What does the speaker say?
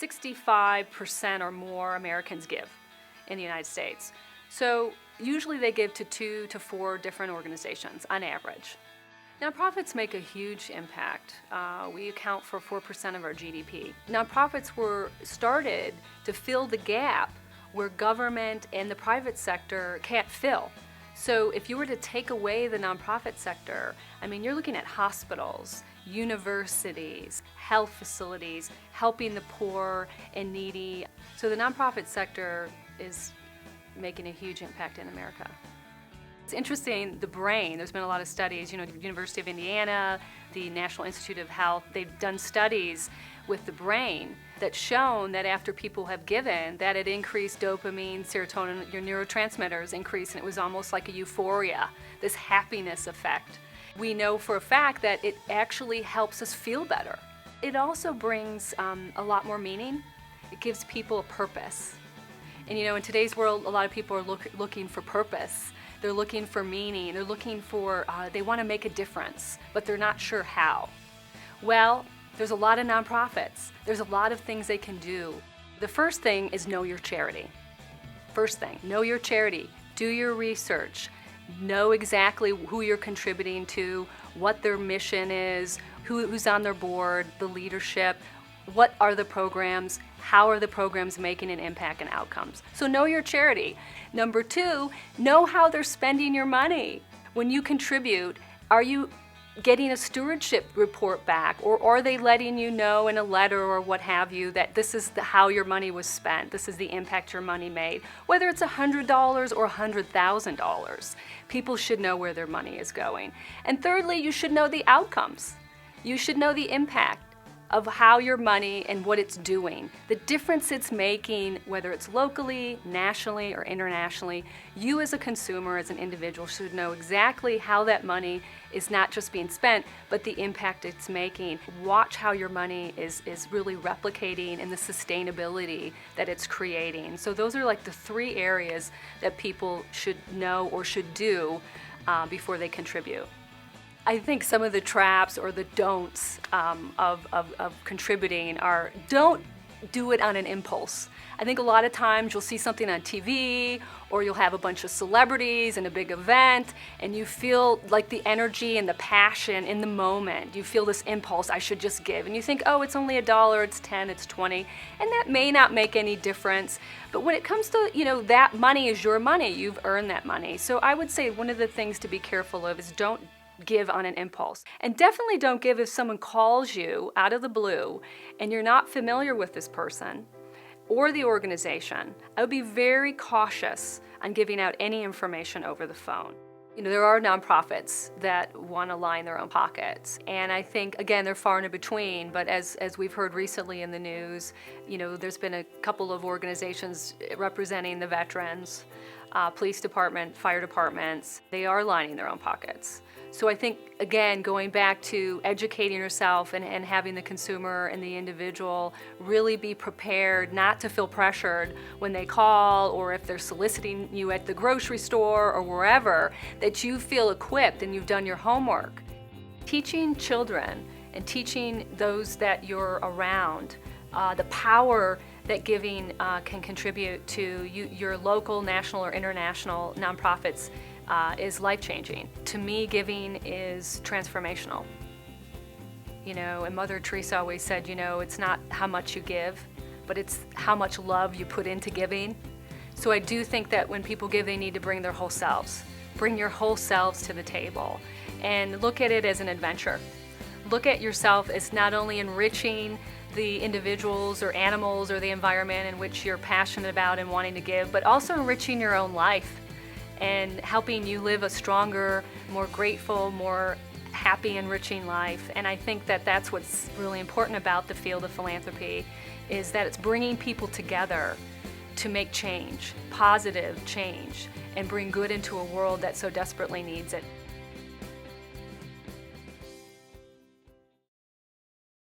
65% or more Americans give in the United States. So usually they give to 2 to 4 different organizations on average. Nonprofits make a huge impact. We account for 4% of our GDP. Nonprofits were started to fill the gap where government and the private sector can't fill. So if you were to take away the nonprofit sector, I mean, you're looking at hospitals, universities, health facilities, helping the poor and needy. So the nonprofit sector is making a huge impact in America. It's interesting, the brain, there's been a lot of studies, the University of Indiana, the National Institute of Health, they've done studies with the brain that's shown that after people have given, that it increased dopamine, serotonin, your neurotransmitters increase, and it was almost like a euphoria, this happiness effect. We know for a fact that it actually helps us feel better. It also brings a lot more meaning. It gives people a purpose. And in today's world, a lot of people are looking for purpose. They're looking for meaning. They're looking for, they want to make a difference, but they're not sure how. Well, there's a lot of nonprofits. There's a lot of things they can do. The first thing is know your charity. First thing, know your charity. Do your research. Know exactly who you're contributing to, what their mission is, who's on their board, the leadership, what are the programs, how are the programs making an impact and outcomes. So know your charity. Number 2, know how they're spending your money. When you contribute, are you getting a stewardship report back, or are they letting you know in a letter or what have you that this is how your money was spent, this is the impact your money made, whether it's $100 or $100,000. People should know where their money is going. And thirdly, you should know the outcomes. You should know the impact of how your money and what it's doing, the difference it's making, whether it's locally, nationally, or internationally. You as a consumer, as an individual, should know exactly how that money is not just being spent, but the impact it's making. Watch how your money is really replicating and the sustainability that it's creating. So those are like the 3 areas that people should know or should do before they contribute. I think some of the traps or the don'ts of contributing are, don't do it on an impulse. I think a lot of times you'll see something on TV, or you'll have a bunch of celebrities in a big event, and you feel like the energy and the passion in the moment. You feel this impulse, I should just give. And you think, oh, it's only $1, it's 10, it's 20, and that may not make any difference. But when it comes to, that money is your money. You've earned that money. So I would say one of the things to be careful of is don't give on an impulse. And definitely don't give if someone calls you out of the blue and you're not familiar with this person or the organization. I would be very cautious on giving out any information over the phone. There are nonprofits that want to line their own pockets, and I think, again, they're far and in between, but as we've heard recently in the news, there's been a couple of organizations representing the veterans, police department, fire departments. They are lining their own pockets. So I think, again, going back to educating yourself and having the consumer and the individual really be prepared not to feel pressured when they call, or if they're soliciting you at the grocery store or wherever, that you feel equipped and you've done your homework. Teaching children and teaching those that you're around the power that giving can contribute to your local, national, or international nonprofits is life-changing. To me, giving is transformational. And Mother Teresa always said, it's not how much you give, but it's how much love you put into giving. So I do think that when people give, they need to bring their whole selves. Bring your whole selves to the table and look at it as an adventure. Look at yourself as not only enriching the individuals or animals or the environment in which you're passionate about and wanting to give, but also enriching your own life and helping you live a stronger, more grateful, more happy, enriching life. And I think that that's what's really important about the field of philanthropy, is that it's bringing people together to make change, positive change, and bring good into a world that so desperately needs it.